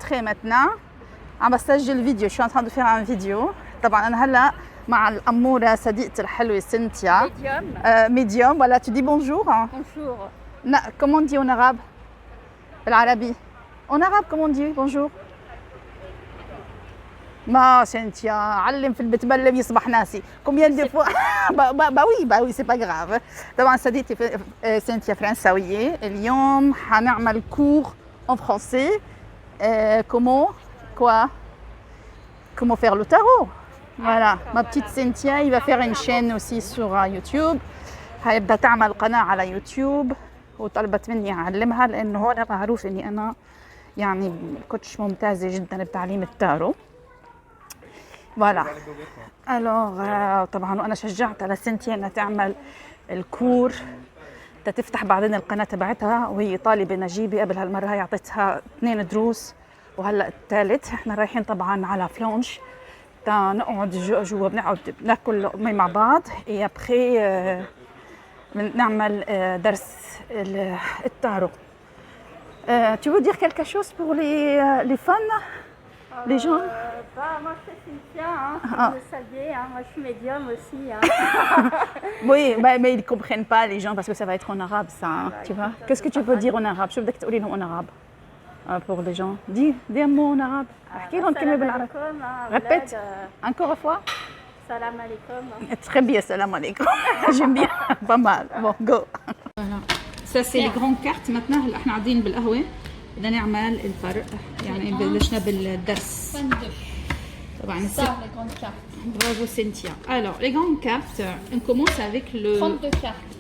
Très maintenant عم بسجل فيديو شو train de faire un vidéo. طبعا انا هلا مع الاموره صديقتي الحلوه سينتيا ميديوم. ولا tu dis bonjour. Bonjour. Comment on dit en arabe بالعربي en arabe comment on dit bonjour. ما سينتيا علم في البتبلم يصبح ناسي combien de fois. bah oui c'est pas grave. طبعا صديقتي سينتيا فرنساويه. اليوم حنعمل cours en français. Comment faire le tarot. Voilà, ma petite Cynthia, il va faire une chaîne aussi sur YouTube. هيبدأ تعمل قناة على يوتيوب وطلبت مني أعلمها لأنه هون معروف إني أنا يعني كوتش ممتازة جدا بتعليم التارو. فوالا. طبعا وأنا شجعت على سينتيا إنها تعمل الكور تفتح بعدين القناة تبعتها وهي طالبة نجيبة. قبل هالمرة هي أعطيتها 2 دروس وهلا الثالث. احنا رايحين طبعا على فلونش نقعد جوا بنقعد ناكل لقمة مع بعض. ابخي نعمل درس التارو. Tu veux dire quelque chose pour les fans, les gens? Moi c'est Cynthia, vous le saviez, moi je suis médium aussi. Oui, mais ils ne comprennent pas les gens parce que ça va être en arabe ça, tu vois. Qu'est-ce que tu peux dire en arabe? شو بدك تقولي لهم en arabe pour les gens? Dis un mot en arabe. احكي لهم كلمة بالعربي. Répète encore une fois. Salam alaikum. Très bien, salam alaikum. J'aime bien, pas mal. Bon, go. Voilà. Ça c'est les grandes cartes. Maintenant هلا احنا قاعدين بالقهوة بدنا نعمل الفرق. يعني بلشنا بالدرس. 22. طبعا Ça les grandes cartes. Bravo Cynthia. Alors, les grandes cartes, on commence avec le... 32 cartes.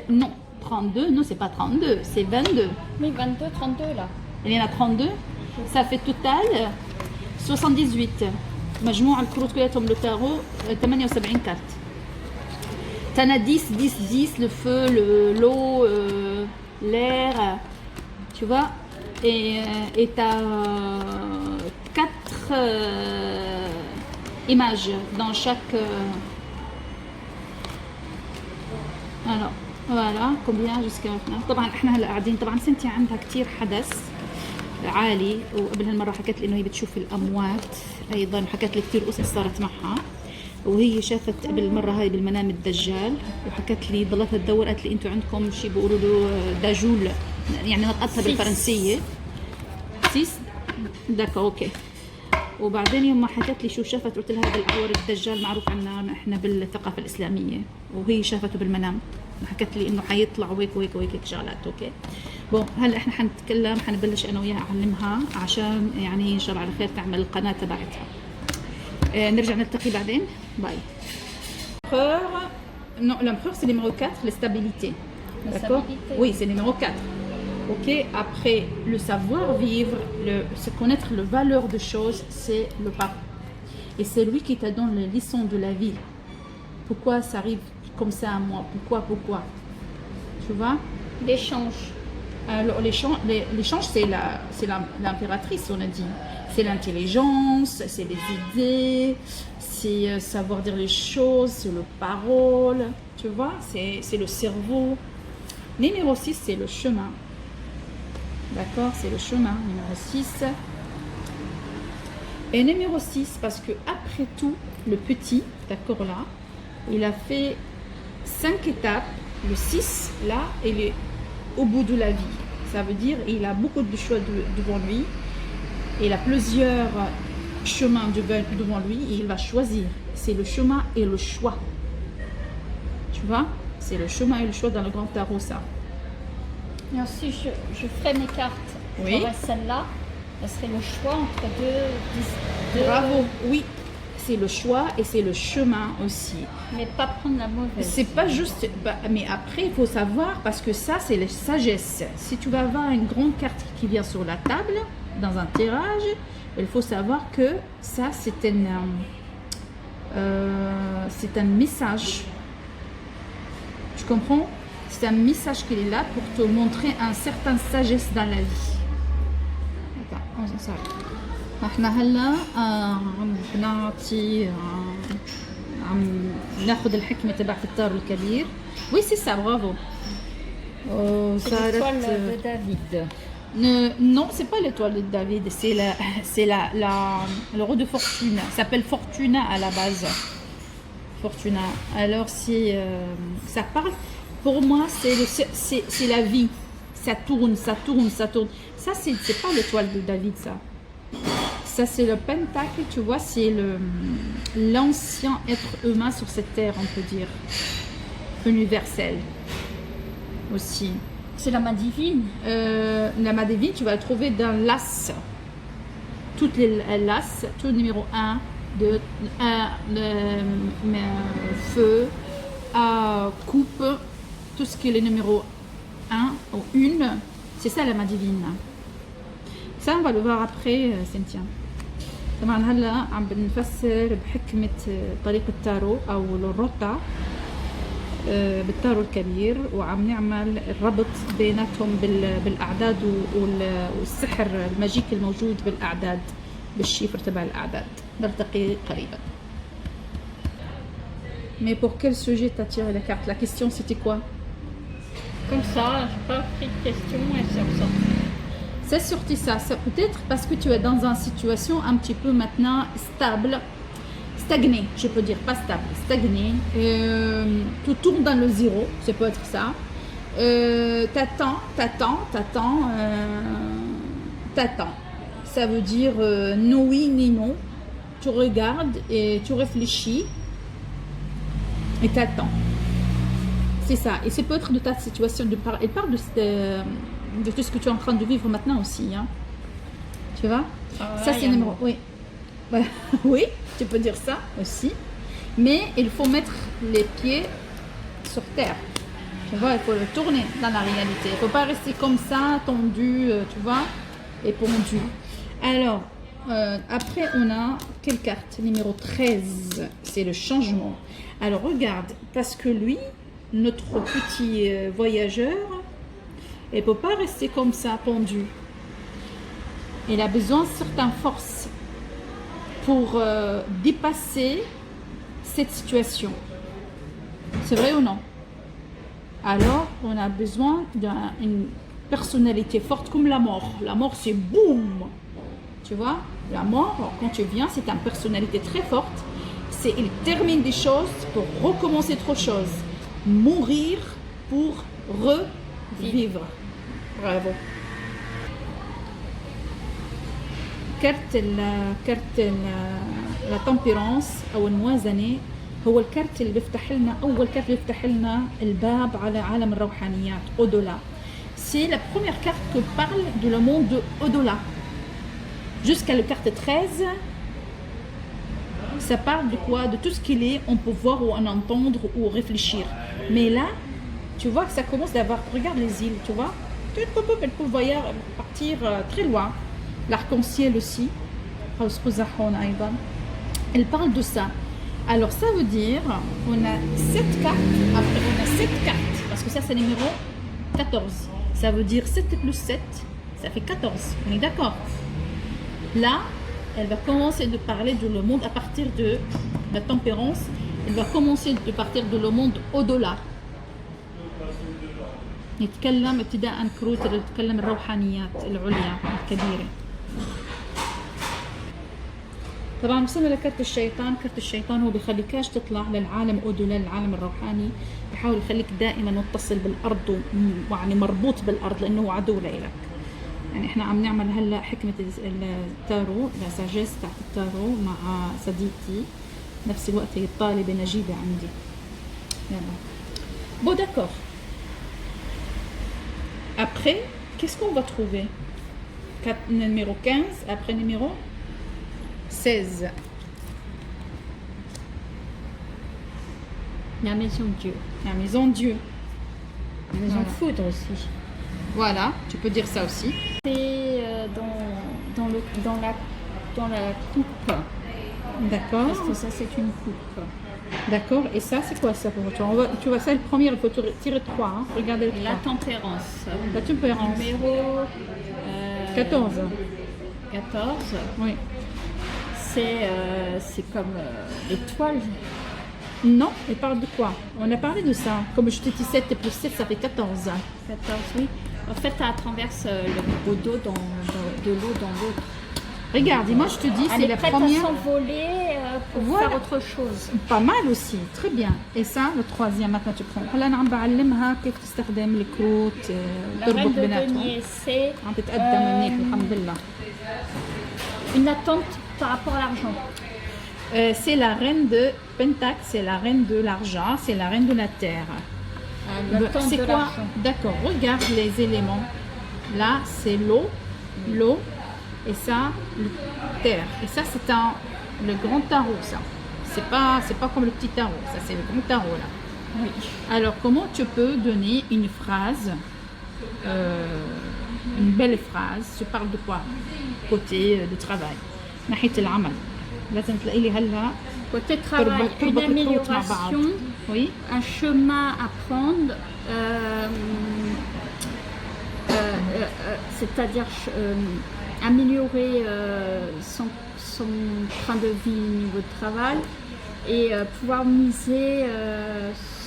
Non, 32, non, c'est pas 32, c'est 22. Oui, 22, 32 là. Il y en a 32. Ça fait total 78. مجموع الكروت كلهم le tarot 78 cartes. T'en as 10, 10, 10, le feu, l'eau, l'air, tu vois. Et t'as 4 images dans chaque... Alors, voilà, combien jusqu'à maintenant. طبعا احنا هلا قاعدين. طبعا سنتي عندها كثير حدث عالي وقبل هالمره حكت لي انه هي بتشوف الاموات ايضا. حكت لي كثير قصص صارت معها وهي شافت قبل المره هاي بالمنام الدجال وحكت لي ضلتها تدور. قالت لي انتم عندكم شيء بيقولوا له داجول يعني نطقتها بالفرنسيه 6 داكا اوكي. وبعدين يوم ما حكت لي شو شافت قلت لها هذا الأعور الدجال معروف عنا احنا بالثقافه الاسلاميه وهي شافته بالمنام. حكت لي انه حيطلع وهيك وهيك وهيك شغلات. اوكي بون هلا احنا حنتكلم حنبلش انا وياها اعلمها عشان يعني ان شاء الله على خير تعمل القناه تبعتها. نرجع نلتقي بعدين. باي. Non, l'empereur c'est le numéro 4, la stabilité. D'accord? Oui, c'est le numéro 4. Ok, après le savoir-vivre, se connaître les valeurs de choses, c'est le pape. Et c'est lui qui te donne les leçons de la vie. Pourquoi ça arrive comme ça à moi? Pourquoi? Tu vois? L'échange. Alors l'échange c'est l'impératrice, on a dit. C'est l'intelligence, c'est les idées, c'est savoir dire les choses, c'est le parole. Tu vois? C'est le cerveau. Numéro 6, c'est le chemin. D'accord, c'est le chemin, numéro 6. Et numéro 6, parce que après tout, le petit, d'accord là, il a fait 5 étapes. Le 6, là, il est au bout de la vie. Ça veut dire il a beaucoup de choix devant lui. Il a plusieurs chemins devant lui et il va choisir. C'est le chemin et le choix. Tu vois? C'est le chemin et le choix dans le grand tarot, ça. Et ensuite, je ferai mes cartes. Oui. J'aurai celle-là. Ce serait le choix entre deux. Bravo. Oui, c'est le choix et c'est le chemin aussi. Mais pas prendre la mauvaise. C'est pas juste. Mais après, il faut savoir parce que ça, c'est la sagesse. Si tu vas avoir une grande carte qui vient sur la table dans un tirage, il faut savoir que ça, c'est un message. Tu comprends? C'est un message qui est là pour te montrer un certain sagesse dans la vie. احنا هلا عم بنعطي عم ناخذ الحكمه تبعت التارو الكبير. Oui c'est ça, bravo. C'est l'étoile de David. Non, c'est pas l'étoile de David, le roi de fortune. Ça s'appelle Fortuna à la base. Fortuna. Alors, ça parle, pour moi, c'est la vie. Ça tourne, ça tourne, ça tourne. Ça, c'est pas l'étoile de David, ça. Ça, c'est le pentacle, tu vois, c'est l'ancien être humain sur cette terre, on peut dire. Universel. Aussi. C'est la main divine. La main divine, tu vas la trouver dans l'as. Toutes les l'as, tout le numéro 1, 2, 1, feu, coupe, tout ce qui est le numéro 1 ou 1, c'est ça la main divine. Ça, on va le voir après, Cynthia. طبعا هلا عم بنفسر بحكمة طريقة التارو أو الروتا بالتارو الكبير وعم نعمل الربط بيناتهم بالأعداد والسحر الماجيك الموجود بالأعداد بالشيفر تبع الأعداد. نلتقي قريبا. Mais pour quel sujet t'as tiré la carte? La question c'était quoi? Comme ça, j'ai pas pris de question et c'est ressorti. C'est sorti ça. Peut-être parce que tu es dans une situation un petit peu maintenant stable, stagnée, je peux dire, pas stable, stagnée. Tu tournes dans le zéro, ça peut être ça. T'attends. Ça veut dire non oui ni non. Tu regardes et tu réfléchis et t'attends. C'est ça. Et c'est peut être de ta situation. Elle parle de tout ce que tu es en train de vivre maintenant aussi. Hein. Tu vois? Ça, c'est le numéro. Oui. Voilà. Oui, tu peux dire ça aussi. Mais il faut mettre les pieds sur terre. Tu vois, il faut le tourner dans la réalité. Il ne faut pas rester comme ça, tendu, tu vois, et pendu. Alors, après, on a quelle carte? Numéro 13. C'est le changement. Alors, regarde, parce que lui, notre petit voyageur, il ne peut pas rester comme ça, pendu. Il a besoin de certaines forces pour dépasser cette situation. C'est vrai ou non? Alors, on a besoin d'une personnalité forte comme la mort. La mort, c'est boum! Tu vois? La mort, quand tu viens, c'est une personnalité très forte. Il termine des choses pour recommencer autre chose. Mourir pour revivre. Bravo. كارت la tempérance أو الموازنة هو الكارت اللي بيفتح لنا أول كارت بيفتح لنا الباب على عالم الروحانيات au-delà. C'est la première carte qui parle de le monde au-delà. Jusqu'à la carte 13, ça parle de quoi? De tout ce qu'il est, on peut voir ou en entendre ou réfléchir. Mais là, tu vois que ça commence d'avoir... Regarde les îles, tu vois? Elle peut partir très loin. L'arc-en-ciel aussi. Elle parle de ça. Alors ça veut dire on a 7 cartes, après on a 7 cartes, parce que ça c'est le numéro 14. Ça veut dire 7 plus 7, ça fait 14. On est d'accord? Là, elle va commencer de parler de le monde à partir de la tempérance. Elle va commencer de partir de le monde au-delà. يتكلم ابتداء كروت تتكلم الروحانيات العليا الكبيرة. طبعا وصلنا لكرت الشيطان. كرت الشيطان هو بيخليكاش تطلع للعالم أودولا للعالم الروحاني، بحاول يخليك دائما متصل بالأرض ويعني مربوط بالأرض لأنه هو عدو لإلك. يعني احنا عم نعمل هلا حكمة التارو لاساجيس تاعت التارو مع صديقتي نفس الوقت هي الطالبة نجيبة عندي. يلا بو داكور. Après, qu'est-ce qu'on va trouver? Numéro 15, après numéro 16. La maison de Dieu. La maison de Dieu. La maison de foudre aussi. Voilà, tu peux dire ça aussi. C'est dans la coupe. D'accord. Parce que ça, c'est une coupe. D'accord, et ça, c'est quoi ça pour toi? Tu vois ça, le premier, il faut tirer 3. Hein. Regardez le 3. La tempérance. La tempérance. Numéro 14. 14. Oui. C'est comme l'étoile. Non, elle parle de quoi? On a parlé de ça. Comme je te dis 7 plus 7, ça fait 14. 14, oui. En fait, ça traverse le niveau d'eau de l'eau dans l'autre. Regarde, et moi je te dis, Elle c'est est la prête première. à s'envoler pour Voilà. faire autre chose. Pas mal aussi, très bien. Et ça, le troisième, maintenant tu prends. هلا أنا عم بعلمها كيف تستخدم الكروت La تربط reine de بيناتهم. denier, c'est عم تتقدم منيح الحمد لله. une attente par rapport à l'argent. C'est la reine de Pentacle, c'est la reine de l'argent, c'est la reine de la terre. L'attente C'est de quoi? l'argent. D'accord, regarde les éléments. Là, c'est l'eau, et ça, le terre. Et ça, c'est le grand tarot, ça. C'est pas comme le petit tarot, ça, c'est le grand tarot, là. Oui. Alors, comment tu peux donner une phrase, une belle phrase? Tu parles de quoi? Côté de travail. ناحية العمل. لازم تلاقي لي هلا Côté travail, une تربط الكروت مع بعض. amélioration, Oui. un chemin à prendre, c'est-à-dire améliorer son train de vie au niveau de travail et pouvoir miser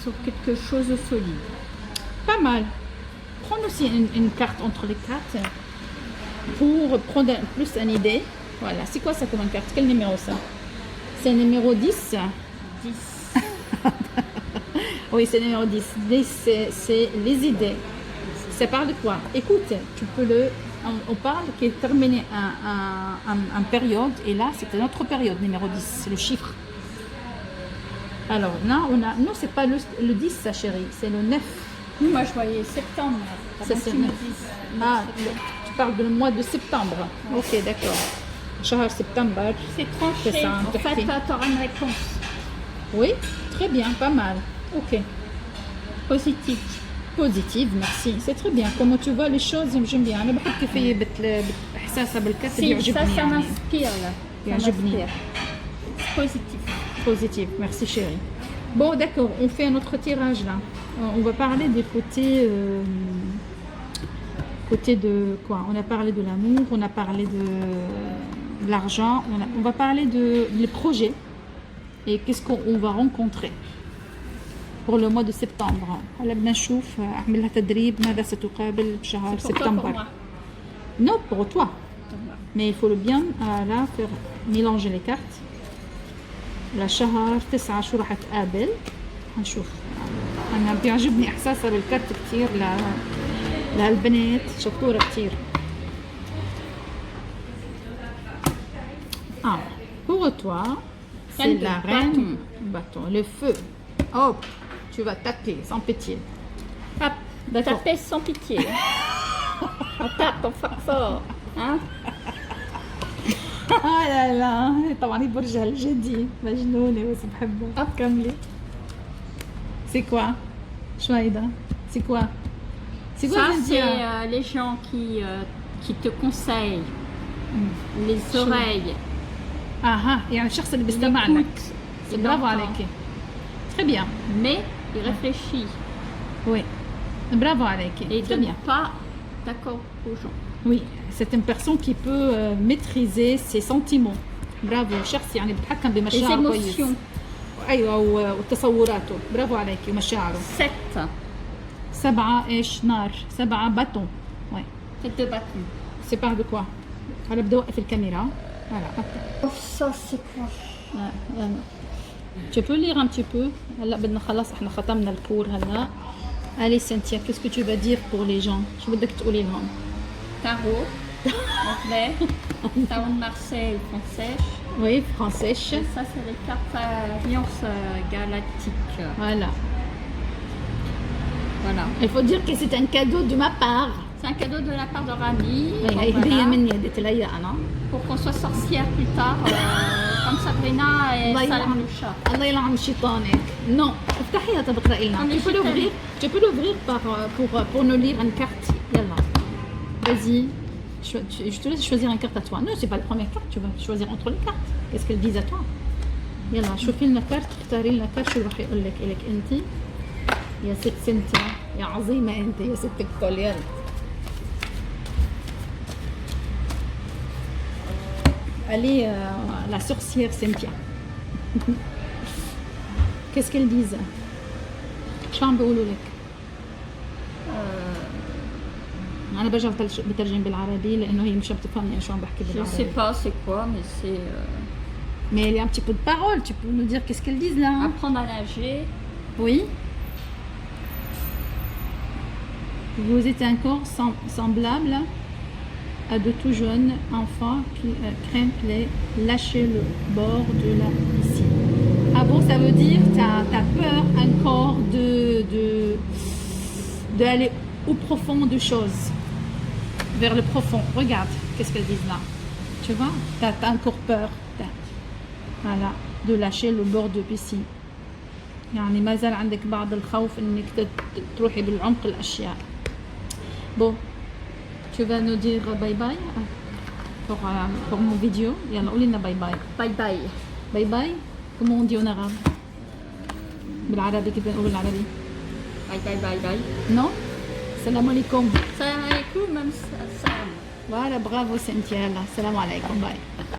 sur quelque chose de solide. Pas mal. Prends aussi une carte entre les cartes pour prendre plus une idée. Voilà. C'est quoi ça comme une carte? Quel numéro ça? C'est le numéro 10. 10. Oui, c'est le numéro 10. 10, c'est les idées. Ça parle de quoi? Écoute, tu peux on parle qu'il est terminé un période et là, c'est une autre période, numéro 10. C'est le chiffre. Alors là, non, c'est pas le 10, ça chérie, c'est le 9. Moi, je voyais septembre. Ça, c'est tu me neuf. dis. Ah, tu parles du mois de septembre. Ok, d'accord. Shahar septembre. C'est tranché. C'est ça, En fait, tu auras une réponse Oui, très bien, pas mal. Ok. positive. Positive, merci. C'est très bien. Comment tu vois les choses, j'aime bien. أنا بحب كيف هي إحساسها بالكتب Si, يعجبني ça يعني. m'inspire là. Ça يعجبني. m'inspire. Positif. Positive, merci chérie. Bon, d'accord, on fait un autre tirage là. On va parler des côtés de quoi? On a parlé de l'amour, on a parlé de l'argent, on va parler les projets et qu'est-ce qu'on va rencontrer pour le mois de septembre. هلا بدنا نشوف أعمل لها تدريب ماذا ستقابل بشهر Pour toi, pour septembre. moi. Non, pour toi. Mais il faut le bien là faire mélanger les cartes. لا شهر 9 شو راح تقابل؟ هنشوف. أنا بيعجبني إحساسها بالكارت كتير لهالبنت شطورة كتير. Pour toi, c'est Reine de la reine bâton, le feu. Hop, tu vas taper sans pitié. Tape. D'accord. Taper sans pitié. On tape, on frappe fort. Hein? Ah là là, طبعا هي برجها الجدي مجنونة بس بحبها. كملي. C'est quoi? شو هيدا؟ C'est quoi? C'est quoi Ça, ça c'est les gens qui te conseillent. Les oreilles. يعني الشخص اللي بيستمع لك. L'écoute. Il Bravo entend. عليك. Très bien. Mais il réfléchit. Oui. Bravo عليك. Et il Très ne bien. donne pas d'accord aux gens. Oui, c'est une personne qui peut maîtriser ses sentiments. Bravo. شخص يعني بيتحكم Les بمشاعره كويس. émotions. ايوه وتصوراته. برافو عليك ومشاعره. 7. 7 ايش نار 7 باتون. Oui. Tête de bâton. C'est par de quoi? هلا بدي اوقف الكاميرا. Voilà. Oh, ça, c'est quoi? Tu peux lire un petit peu. هلا بدنا خلاص احنا ختمنا الكور هلا. Allez Cynthia, qu'est-ce que tu vas dire pour les gens? شو بدك تقولي لهم؟ Tarot. Anglais. Tarot de Marseille, français. Oui, français. Et ça, c'est les cartes alliance galactique. Voilà. Voilà. Il faut dire que c'est un cadeau de ma part. C'est un cadeau de la part de Rami. هي هدية مني اديت لها أنا. Pour qu'on soit sorcière plus tard, comme Sabrina et الله Salam يلعن le chat. الله يلعن شيطانك. Non, افتحيها تقرأي لنا. On est Tu peux l'ouvrir pour nous lire une carte. يلا. Vas-y. Je te laisse choisir une carte à toi. Non, c'est pas la première carte, tu vas choisir entre les cartes. Qu'est-ce qu'elles disent à toi? يلا شوفي لنا كارت اختاري لنا كارت شو راح يقول لك إلك أنت يا ست سنتيا يا عظيمة أنت يا ست الكل يلا. Allez, la sorcière Cynthia. Qu'est-ce qu'elles disent? شو عم بيقولوا لك؟ انا برجع بترجم بالعربي لانه هي مش عم تفهمني شو عم بحكي Je بالعربي. sais pas c'est quoi, mais c'est Mais il y a un petit peu de parole, tu peux nous dire qu'est-ce qu'elles disent là? apprendre à nager. Oui. Vous êtes un corps semblable à de tout jeunes enfants qui craignent les lâcher le bord de la piscine. Ah bon, ça veut dire t'as peur encore d'aller au profond de choses, vers le profond. Regarde, qu'est-ce qu'elles disent là. Tu vois, t'as encore peur. Voilà, de lâcher le bord de piscine. يعني ما زال عندك بعض الخوف انك تروحي بالعمق الاشياء. Bon, tu vas nous dire bye bye pour mon vidéo. يلا قولي لنا باي باي. Bye bye. باي باي. Comment on dit en arabe? بالعربي كيف بنقول بالعربي؟ Bye bye bye bye. Non? السلام عليكم. Salam alaikum, même salam. Voilà, bravo Cynthia. Salam alaikum. Bye.